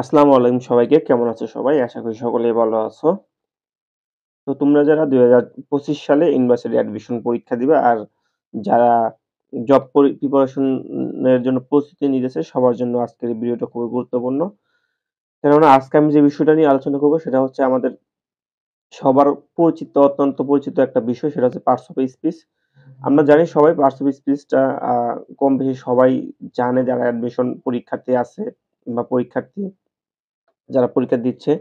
আসসালামু আলাইকুম সবাইকে। কেমন আছো সবাই? আশা করি সকলেই ভালো আছো। তো তোমরা যারা ২০২৫ সালে ইউনিভার্সিটি অ্যাডমিশন পরীক্ষা দিবা আর যারা জব প্রিপারেশন এর জন্য প্রস্তুতি নিতেছে সবার জন্য আজকের এই ভিডিওটা খুবই গুরুত্বপূর্ণ। কেননা আজকে আমি যে বিষয়টা নিয়ে আলোচনা করব সেটা হচ্ছে আমাদের সবার পরিচিত, অত্যন্ত পরিচিত একটা বিষয় সেটা হচ্ছে পার্টস অফ স্পিচ। আমরা জানি সবাই পার্টস অফ স্পিচটা আ কম বেশি সবাই জানে যারা অ্যাডমিশন পরীক্ষার্থী আছে বা পরীক্ষার্থী যারা পরীক্ষা দিচ্ছে,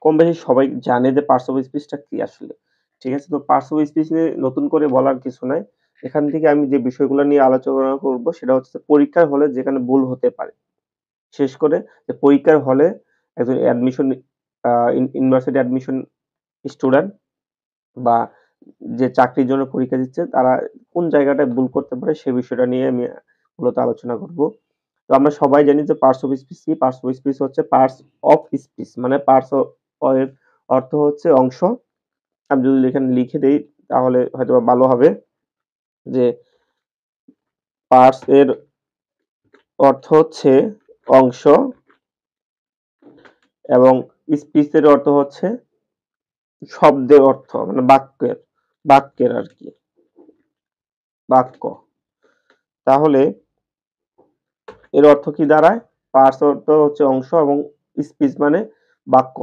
কম বেশি সবাই জানে যে পার্টস অফ স্পিচটা কি আসলে। ঠিক আছে? তো পার্টস অফ স্পিচ নিয়ে নতুন করে বলার কিছু নাই। এখান থেকে আমি যে বিষয়গুলো নিয়ে আলোচনা করব সেটা হচ্ছে পরীক্ষার হলে যেখানে ভুল হতে পারে। বিশেষ করে যে পরীক্ষার হলে একজন অ্যাডমিশন আ ইউনিভার্সিটি অ্যাডমিশন স্টুডেন্ট বা যে চাকরির জন্য পরীক্ষা দিচ্ছে তারা কোন জায়গাটায় ভুল করতে পারে সে বিষয়টা নিয়ে আমি মূলত আলোচনা করব। তো আমরা সবাই জানি যে পার্টস অফ স্পিচ কি? পার্টস অফ স্পিচ হচ্ছে পার্টস অফ স্পিচ মানে পার্টস এর অর্থ হচ্ছে অংশ। আমি যদি এখানে লিখে দেই তাহলে হয়তোবা ভালো হবে যে পার্টস এর অর্থ হচ্ছে অংশ এবং স্পিচ এর অর্থ হচ্ছে শব্দের অর্থ মানে বাক্যের আরকি। বাক্য। তাহলে এর অর্থ কি দাঁড়ায়? পার্টস অর্থ হচ্ছে অংশ এবং স্পিচ মানে বাক্য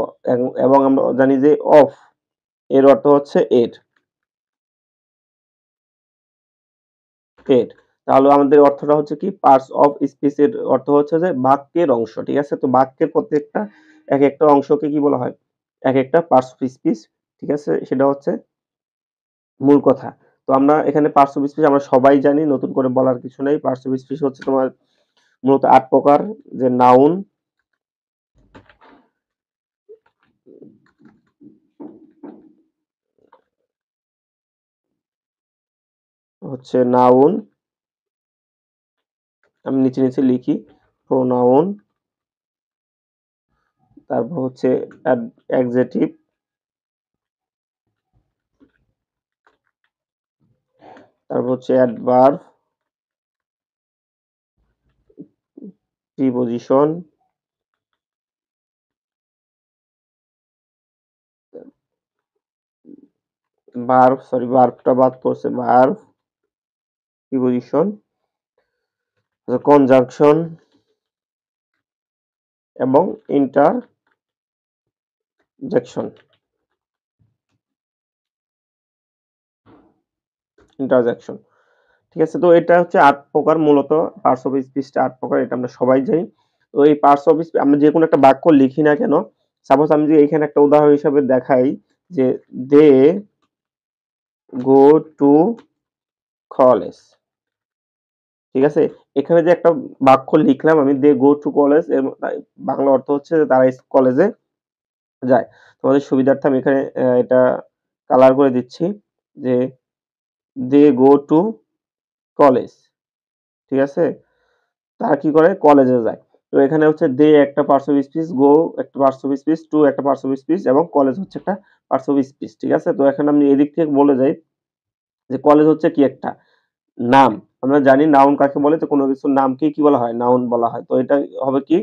এবং আমরা জানি যে অফ এর অর্থ হচ্ছে এর। এর। তাহলে আমাদের অর্থটা হচ্ছে কি পার্টস অফ স্পিচ এর অর্থ হচ্ছে যে বাক্যের অংশ। ঠিক আছে? তো বাক্যের প্রত্যেকটা একেকটা অংশকে কি বলা হয়? একেকটা পার্টস অফ স্পিচ। ঠিক আছে? সেটা হচ্ছে মূল কথা। তো আমরা এখানে পার্টস অফ স্পিচ আমরা সবাই জানি, নতুন করে বলার কিছু নাই। পার্টস অফ স্পিচ হচ্ছে তোমার মূলত ৮ প্রকার যে নাউন হচ্ছে নাউন, আমি নিচে লিখি প্রোনাউন, তারপর হচ্ছে অ্যাডজেক্টিভ, তারপর হচ্ছে অ্যাডভার্ব, প্রিপোজিশন, ভার্বটা বাদ পড়ছে ভার্ব, প্রিপোজিশন, কনজাংশন এবং ইন্টারজেকশন। ইন্টারজেকশন। ঠিক আছে? তো এটা হচ্ছে ৮ প্রকার মূলত পার্টস অফ স্পিচটা ৮ প্রকার এটা আমরা সবাই জানি। তো এই পার্টস অফ স্পিচ আমরা যেকোনো একটা বাক্য লিখি না কেন, সাপোজ আমি যদি এখানে একটা উদাহরণ হিসেবে দেখাই যে দে গো টু কলেজ। ঠিক আছে? এখানে যে একটা বাক্য লিখলাম আমি দে গো টু কলেজ এর বাংলা অর্থ হচ্ছে যে তারা কলেজে যায়। তোমাদের সুবিধার্থে আমি এখানে এটা কালার করে দিচ্ছি যে দে গো টু কলেজ। ঠিক আছে? তারা কি করে? কলেজে যায়। তো এখানে হচ্ছে দে একটা পার্টস অফ স্পিচ, গো একটা পার্টস অফ স্পিচ, টু একটা পার্টস অফ স্পিচ এবং কলেজ হচ্ছে একটা পার্টস অফ স্পিচ। ঠিক আছে? তো এখন আমি এদিক থেকে বলে যাই যে কলেজ হচ্ছে কি একটা নাম। আমরা জানি নাউন কাকে বলে? তো কোনো কিছুর নামকেই কি বলা হয়? নাউন বলা হয়। তো এটা হবে কি?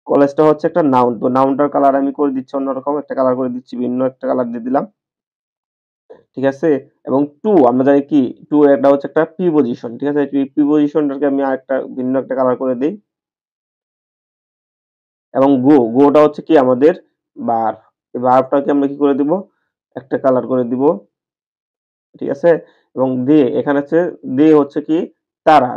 কলেজটা হচ্ছে একটা নাউন। তো নাউনটার কালার আমি করে দিচ্ছি অন্যরকম একটা কালার করে দিচ্ছি, ভিন্ন একটা কালার দিয়ে দিলাম। ঠিক আছে? এবং টু আমরা জানি কি? টু এটা হচ্ছে একটা প্রিপোজিশন। ঠিক আছে? এই প্রিপোজিশনটাকে আমি আরেকটা ভিন্ন একটা কালার করে দেই। এবং গোটা হচ্ছে কি আমাদের ভার্ব। এই ভার্বটাকে আমরা কি করে দিব? একটা কালার করে দিব। ঠিক আছে? এবং এখানে হচ্ছে কি তারা।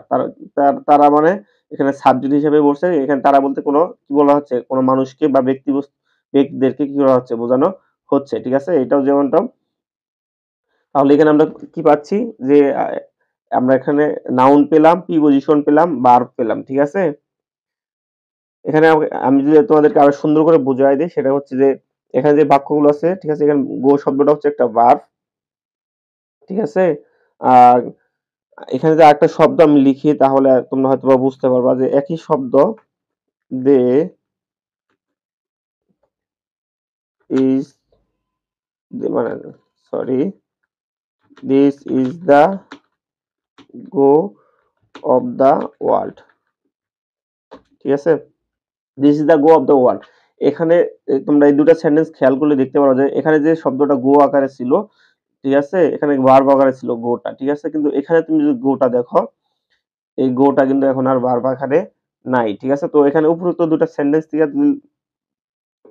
তারা মানে এখানে সাবজেক্ট হিসেবে বসছে। এখানে তারা বলতে কোনো কি বলা হচ্ছে? কোনো মানুষকে বা ব্যক্তিদেরকে কি করা হচ্ছে? বোঝানো হচ্ছে। ঠিক আছে? এটাও যেমনটা তাহলে এখানে আমরা কি পাচ্ছি? যে আমরা এখানে নাউন পেলাম, প্রিপোজিশন পেলাম, ভার্ব পেলাম। ঠিক আছে? এখানে আমি যদি তোমাদেরকে আরো সুন্দর করে বুঝায় দেই সেটা হচ্ছে যে এখানে যে বাক্যগুলো আছে ঠিক আছে এখানে গো শব্দটা হচ্ছে একটা ভার্ব ঠিক আছে আর এখানে যে আরেকটা শব্দ আমি লিখি তাহলে তোমরা হয়তো বুঝতে পারবা যে একই শব্দ দে ইজ মানে sorry this is the go of the world ঠিক আছে this is the go of the world. এখানে তোমরা এই দুটা সেন্টেন্স খেয়াল করলে দেখতে পারো যে এখানে যে শব্দটা গো আকারে ছিল, ঠিক আছে, এখানে ভার্ব আকারে ছিল গোটা, ঠিক আছে, কিন্তু এখানে তুমি যদি গোটা দেখো, এই গোটা কিন্তু এখন আর ভার্ব আকারে নাই, ঠিক আছে। তো এখানে উপরোক্ত দুটা সেন্টেন্স থেকে তুমি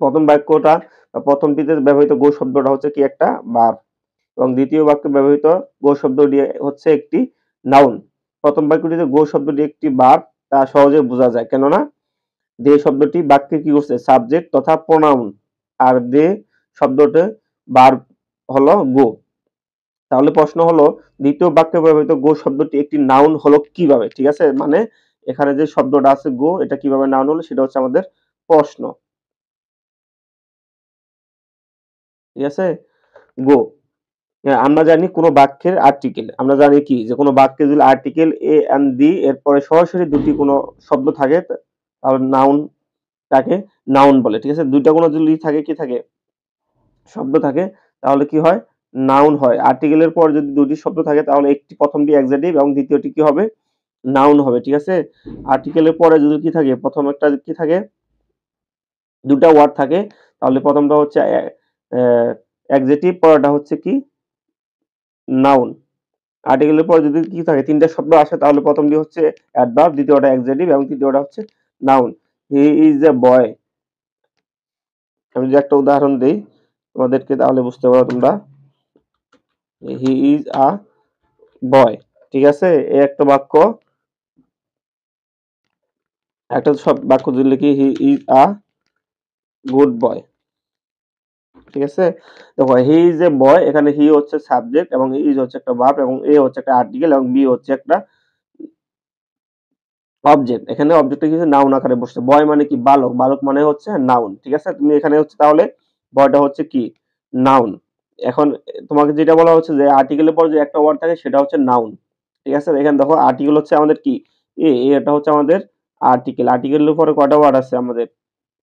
প্রথম বাক্যটা বা প্রথমটিতে ব্যবহৃত গো শব্দটা হচ্ছে কি একটা ভার্ব, এবং দ্বিতীয় বাক্যে ব্যবহৃত গো শব্দটি হচ্ছে একটি নাউন। প্রথম বাক্যটিতে গো শব্দটি একটি ভার্ব, তা সহজে বোঝা যায়, কেননা দে শব্দটি বাক্যে কি করছে, সাবজেক্ট তথা প্রোনাউন, আর দে শব্দটি ভার্ব হলো গো। তাহলে প্রশ্ন হলো দ্বিতীয় বাক্যে ব্যবহৃত গো শব্দটি একটি নাউন হলো কিভাবে, ঠিক আছে, মানে এখানে যে শব্দটা আছে গো, এটা কিভাবে নাউন হলো সেটা হচ্ছে আমাদের প্রশ্ন, ঠিক আছে। গো, আমরা জানি কোনো বাক্যের আর্টিকেল, আমরা জানি কি যে কোনো বাক্যে যদি আর্টিকেল এ এন্ড দি এরপরে সরাসরি দুটি কোনো শব্দ থাকে তাহলে নাউন, তাকে নাউন বলে, ঠিক আছে। দুইটা কোনো যদি থাকে কি থাকে, শব্দ থাকে, তাহলে কি হয়, নাউন হয়। আর্টিকেলের পর যদি দুটি শব্দ থাকে তাহলে একটি প্রথমটি অ্যাডজেক্টিভ এবং দ্বিতীয়টি কি হবে, নাউন হবে, ঠিক আছে। আর্টিকেলের পরে যদি কি থাকে, প্রথম একটা কি থাকে, দুটা ওয়ার্ড থাকে, তাহলে প্রথমটা হচ্ছে অ্যাডজেক্টিভ, পরেরটা হচ্ছে কি, নাউন। আর্টিকেলের পর যদি কি থাকে, তিনটা শব্দ আসে, তাহলে প্রথমটি হচ্ছে অ্যাডভার্ব, দ্বিতীয়টা অ্যাডজেক্টিভ এবং তৃতীয়টা হচ্ছে নাউন। হি ইজ এ বয়, আমি যদি একটা উদাহরণ দেই তোমাদেরকে তাহলে বুঝতে পারো তোমরা। হি ইজ আ বয়, ঠিক আছে, এই একটা বাক্য, একটা সব বাক্য যদি লিখি he is a good boy, ঠিক আছে। দেখো হি ইজ এ বয়, এখানে হি হচ্ছে সাবজেক্ট এবং ইজ হচ্ছে একটা ভার্ব এবং এ হচ্ছে একটা আর্টিকেল এবং বি হচ্ছে একটা অবজেক্ট। এখানে অবজেক্টটা কিছু নাউন আকারে বসছে। বয় মানে কি, বালক, বালক মানে হচ্ছে নাউন, ঠিক আছে। তুমি এখানে হচ্ছে তাহলে বয়টা হচ্ছে কি, নাউন। এখন তোমাকে যেটা বলা হচ্ছে যে আর্টিকেলের পর যে একটা ওয়ার্ড থাকে সেটা হচ্ছে নাউন, ঠিক আছে। এখানে দেখো আর্টিকেল হচ্ছে আমাদের কি, এটা হচ্ছে আমাদের আর্টিকেল। আর্টিকেলের পরে কয়টা ওয়ার্ড আছে আমাদের,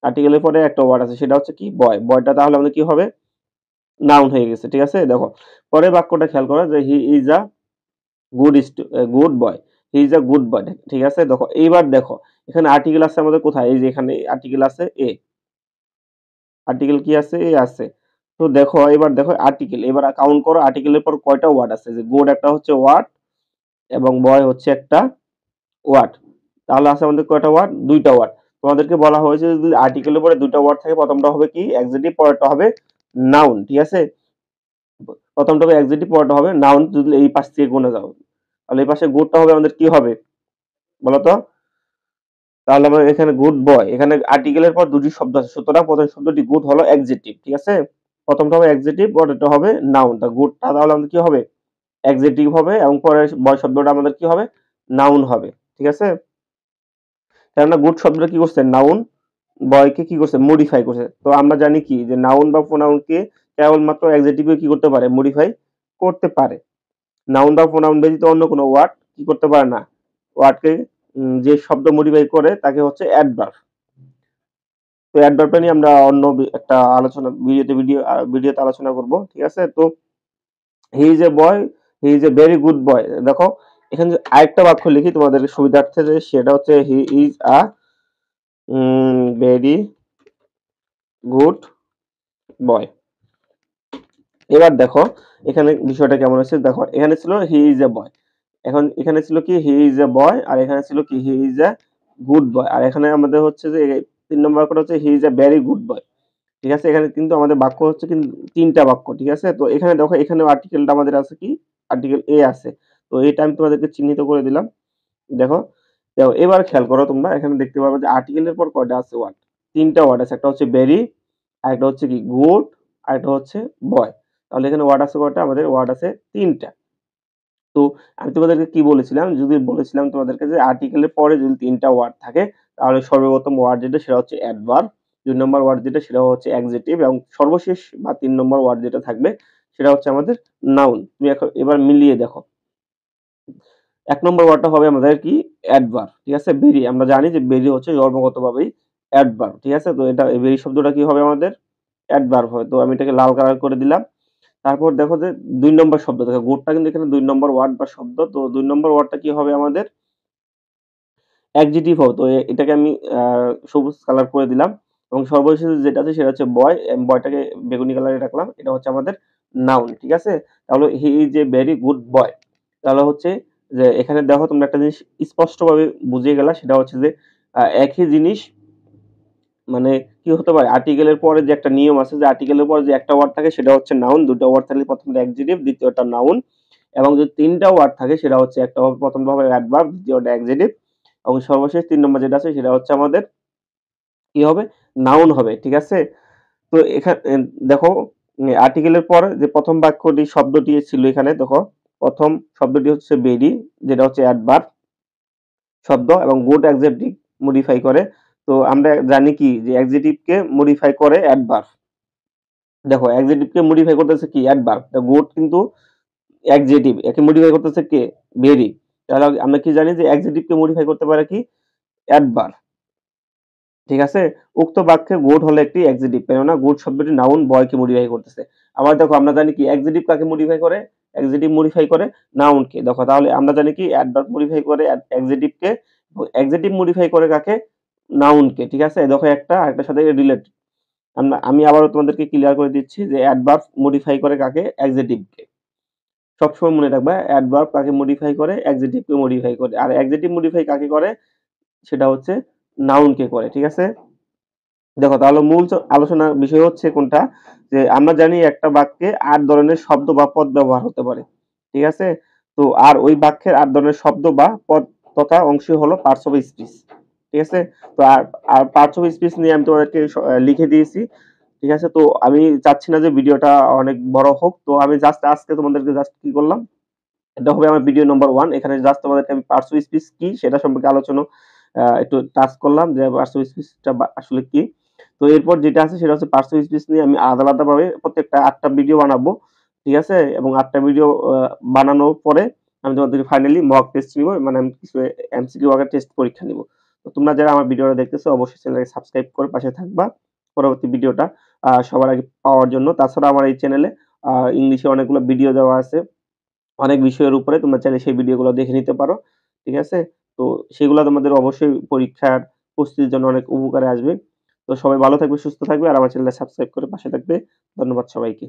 আর্টিকেলের পরে একটা ওয়ার্ড আছে সেটা হচ্ছে কি, বয়। বয়টা তাহলে আমাদের কি হবে, নাউন হয়ে গেছে, ঠিক আছে। দেখো পরের বাক্যটা খেয়াল করো যে he is a good boy, he is a good boy, ঠিক আছে। দেখো এইবার দেখো এখানে আর্টিকেল আছে আমাদের কোথায়, এই যে এখানে আর্টিকেল আছে এ, আর্টিকেল কি আছে, এ আছে। তো দেখো এবার দেখো আর্টিকেল, এবার কাউন্ট করো আর্টিকেলের পর কয়টা ওয়ার্ড আছে, যে গুড একটা হচ্ছে ওয়ার্ড এবং বয় হচ্ছে একটা ওয়ার্ড, তাহলে আছে আমাদের কয়টা ওয়ার্ড, দুইটা ওয়ার্ড। তোমাদেরকে বলা হয়েছে যদি আর্টিকেলের পরে দুইটা ওয়ার্ড থাকে, প্রথমটা হবে কি অ্যাডজেক্টিভ, পরেরটা হবে নাউন, ঠিক আছে। প্রথমটা হবে অ্যাডজেক্টিভ, পরেরটা হবে নাউন। যদি এই পাশ থেকে গুণে যাও তাহলে এই পাশে গুডটা হবে আমাদের কি হবে বলতো, তাহলে আমরা এখানে গুড বয়, এখানে আর্টিকেলের পর দুটি শব্দ আছে, সুতরাং প্রথম শব্দটি গুড হলো অ্যাডজেক্টিভ, ঠিক আছে। প্রথমটা হবে অ্যাডজেক্টিভ, পরেরটা হবে নাউন। তা গুডটা তাহলে আমাদের কি হবে, অ্যাডজেক্টিভ হবে এবং পরের বয় শব্দটা আমাদের কি হবে, নাউন হবে, ঠিক আছে। কেননা গুড শব্দটা কি করছে, নাউন, বয়কে কি করছে, মডিফাই করছে। তো আমরা জানি কি যে নাউন বা প্রোনাউনকে কেবলমাত্র অ্যাডজেক্টিভে কি করতে পারে, মডিফাই করতে পারে। নাউন বা প্রোনাউন ব্যতীত অন্য কোনো ওয়ার্ড কি করতে পারে না, ওয়ার্ডকে যে শব্দ মডিফাই করে তাকে হচ্ছে অ্যাডভার্ব। তো অ্যাডভার্বটা নিয়ে আমরা অন্য একটা আলোচনা ভিডিওতে আলোচনা করব, ঠিক আছে। তো he is a boy, he is a very good boy. দেখো এখানে আরেকটা বাক্য লিখি তোমাদের সুবিধার্থে, যে সেটা হচ্ছে he is a very good boy. এবার দেখো এখানে বিষয়টা কেমন হচ্ছে, দেখো এখানে ছিল হি ইজ এ বয়, এখন এখানে ছিল কি হি ইজ এ বয়, আর এখানে ছিল কি he is a good boy, আর এখানে আমাদের হচ্ছে যে 3 নম্বর বাক্যটা হচ্ছে he is a very good boy, ঠিক আছে। এখানে কিন্তু আমাদের বাক্য হচ্ছে কিন্তু তিনটা বাক্য, ঠিক আছে। তো এখানে দেখো এখানে আর্টিকেলটা আমাদের আছে কি, আর্টিকেল এ আছে। তো এটা আমি তোমাদেরকে চিহ্নিত করে দিলাম। দেখো, দেখো এবার খেয়াল করো তোমরা, এখানে দেখতে পাবে যে আর্টিকেলের পর কয়টা আছে ওয়ার্ড, তিনটা ওয়ার্ড আছে। একটা হচ্ছে ভেরি, আরেকটা হচ্ছে কি গুড, আরেকটা হচ্ছে বয়। তাহলে এখানে ওয়ার্ড আছে কয়টা, আমাদের ওয়ার্ড আছে তিনটা। তো আমি তোমাদেরকে কি বলেছিলাম, যদি বলেছিলাম তোমাদেরকে যে আর্টিকেলের পরে যদি তিনটা ওয়ার্ড থাকে তাহলে সর্বপ্রথম ওয়ার্ড যেটা সেটা হচ্ছে অ্যাডভার্ব, 2 নম্বর ওয়ার্ড যেটা সেটা হচ্ছে অ্যাডজেক্টিভ এবং সর্বশেষ বা 3 নম্বর ওয়ার্ড যেটা থাকবে সেটা হচ্ছে আমাদের নাউন। তুমি এখন এবার মিলিয়ে দেখো, 1 নম্বর ওয়ার্ডটা হবে আমাদের কি, অ্যাডভার্ব, ঠিক আছে। ভেরি, আমরা জানি যে ভেরি হচ্ছে জন্মগতভাবেই অ্যাডভার্ব, ঠিক আছে। তো এটা এই ভেরি শব্দটা কি হবে আমাদের, অ্যাডভার্ব হয়। তো আমি এটাকে লাল কালার করে দিলাম। তারপর দেখো যে 2 নম্বর শব্দ, দেখো গুডটা কিন্তু এখানে 2 নম্বর ওয়ার্ড বা শব্দ। তো 2 নম্বর ওয়ার্ডটা কি হবে আমাদের, অ্যাডজেক্টিভ হবে। তো এটাকে আমি সবুজ কালার করে দিলাম এবং সর্বশেষে যেটা আছে সেটা হচ্ছে বয়। বয়টাকে বেগুনি কালারে রাখলাম। এটা হচ্ছে আমাদের নাউন। ঠিক আছে? তাহলে he is a very good boy. তাহলে হচ্ছে যে এখানে দেখো তোমরা একটা জিনিস স্পষ্টভাবে বুঝে গেলা, সেটা হচ্ছে যে একই জিনিস মানে কি হতে পারে, আর্টিকেলের পরে যে একটা নিয়ম আছে যে আর্টিকেলের পরে যে একটা ওয়ার্ড থাকে সেটা হচ্ছে নাউন, ২ টা ওয়ার্ড থাকলে প্রথমটা অ্যাডজেক্টিভ, দ্বিতীয়টা নাউন এবং যদি ৩ টা ওয়ার্ড থাকে সেটা হচ্ছে একটা হবে প্রথমটা হবে অ্যাডভার্ব, দ্বিতীয়টা অ্যাডজেক্টিভ এবং সর্বশেষ ৩ নম্বর যেটা আছে সেটা হচ্ছে আমাদের কি হবে, নাউন হবে। ঠিক আছে? তো দেখো আর্টিকেলের পর যে প্রথম বাক্যটি শব্দটি ছিল এখানে দেখো, প্রথম শব্দটি হচ্ছে বেরি, যেটা হচ্ছে অ্যাডভার্ব শব্দ এবং গুড অ্যাডজেক্টিভ মডিফাই করে। তো আমরা জানি কি যে অ্যাডজেক্টিভ কে মডিফাই করে অ্যাডভার্ব। দেখো অ্যাডজেক্টিভ কে মডিফাই করতেছে কি অ্যাডভার্ব। তো গুড কিন্তু অ্যাডজেক্টিভ, একে মডিফাই করতেছে কে ভেরি। তাহলে আমরা কি জানি যে অ্যাডজেক্টিভ কে মডিফাই করতে পারে কি অ্যাডভার্ব। ঠিক আছে? উক্ত বাক্যে গুড হলো একটি অ্যাডজেক্টিভ, কেননা গুড শব্দটি নাউন বয়কে মডিফাই করতেছে। আবার দেখো আমরা জানি কি অ্যাডজেক্টিভ কাকে মডিফাই করে, অ্যাডজেক্টিভ মডিফাই করে নাউনকে। দেখো তাহলে আমরা জানি কি অ্যাডভার্ব মডিফাই করে অ্যাডজেক্টিভকে, অ্যাডজেক্টিভ মডিফাই করে কাকে, নাউনকে। ঠিক আছে? দেখো একটা আরেকটার সাথে রিলেটেড। আমি আবারও তোমাদেরকে ক্লিয়ার করে দিচ্ছি যে অ্যাডভার্ব মডিফাই করে কাকে, অ্যাডজেক্টিভকে। সবসময় মনে রাখবা অ্যাডভার্ব কাকে মডিফাই করে, অ্যাডজেক্টিভকে মডিফাই করে। আর অ্যাডজেক্টিভ মডিফাই কাকে করে, সেটা হচ্ছে নাউনকে করে। ঠিক আছে? দেখো তাহলে মূল আলোচনার বিষয় হচ্ছে কোনটা, যে আমরা জানি একটা বাক্যে ৮ ধরনের শব্দ বা পদ ব্যবহার হতে পারে। ঠিক আছে? তো আর ওই বাক্যের ৮ ধরনের শব্দ বা পদ তথা অংশই হলো পার্টস অফ স্পিচ। ঠিক আছে? তো আর পার্টস অফ স্পিচ নিয়ে আমি তোমাদেরকে লিখে দিয়েছি। ঠিক আছে? তো আমি চাচ্ছি না যে ভিডিওটা অনেক বড় হোক। তো আমি জাস্ট আজকে তোমাদেরকে জাস্ট কি করলাম, এটা হবে আমার ভিডিও নাম্বার 1। এখানে জাস্ট তোমাদেরকে আমি পার্টস অফ স্পিচ কি সেটা সম্পর্কে আলোচনা একটু টাচ করলাম যে পার্টস অফ স্পিচটা আসলে কি। তো এরপর যেটা আছে সেটা হচ্ছে পার্টস অফ স্পিচ নিয়ে আমি আলাদা আলাদাভাবে প্রত্যেকটা ৮ টা ভিডিও বানাবো। ঠিক আছে? এবং ৮ টা ভিডিও বানানোর পরে আমি তোমাদেরকে ফাইনালি মক টেস্ট নিবো। মানে আমি কিছু এমসিকিউ আকারে টেস্ট পরীক্ষা নিবো। তো তোমরা যারা আমার ভিডিওটা দেখতেছো অবশ্যই চ্যানেলটাকে সাবস্ক্রাইব করে পাশে থাকবা। পরবর্তী ভিডিওটা সবার আগে পাওয়ার জন্য। তাছাড়া আমার এই চ্যানেলে ইংলিশে অনেকগুলো ভিডিও দেওয়া আছে। অনেক বিষয়ের উপরে তোমরা চাইলে সেই ভিডিওগুলো দেখে নিতে পারো। ঠিক আছে? তো সেগুলা তোমাদের অবশ্যই পরীক্ষার প্রস্তুতির জন্য অনেক উপকারে আসবে। তো সবাই ভালো থাকবে, সুস্থ থাকবে আর আমার চ্যানেলটা সাবস্ক্রাইব করে পাশে থাকবে। ধন্যবাদ সবাইকে।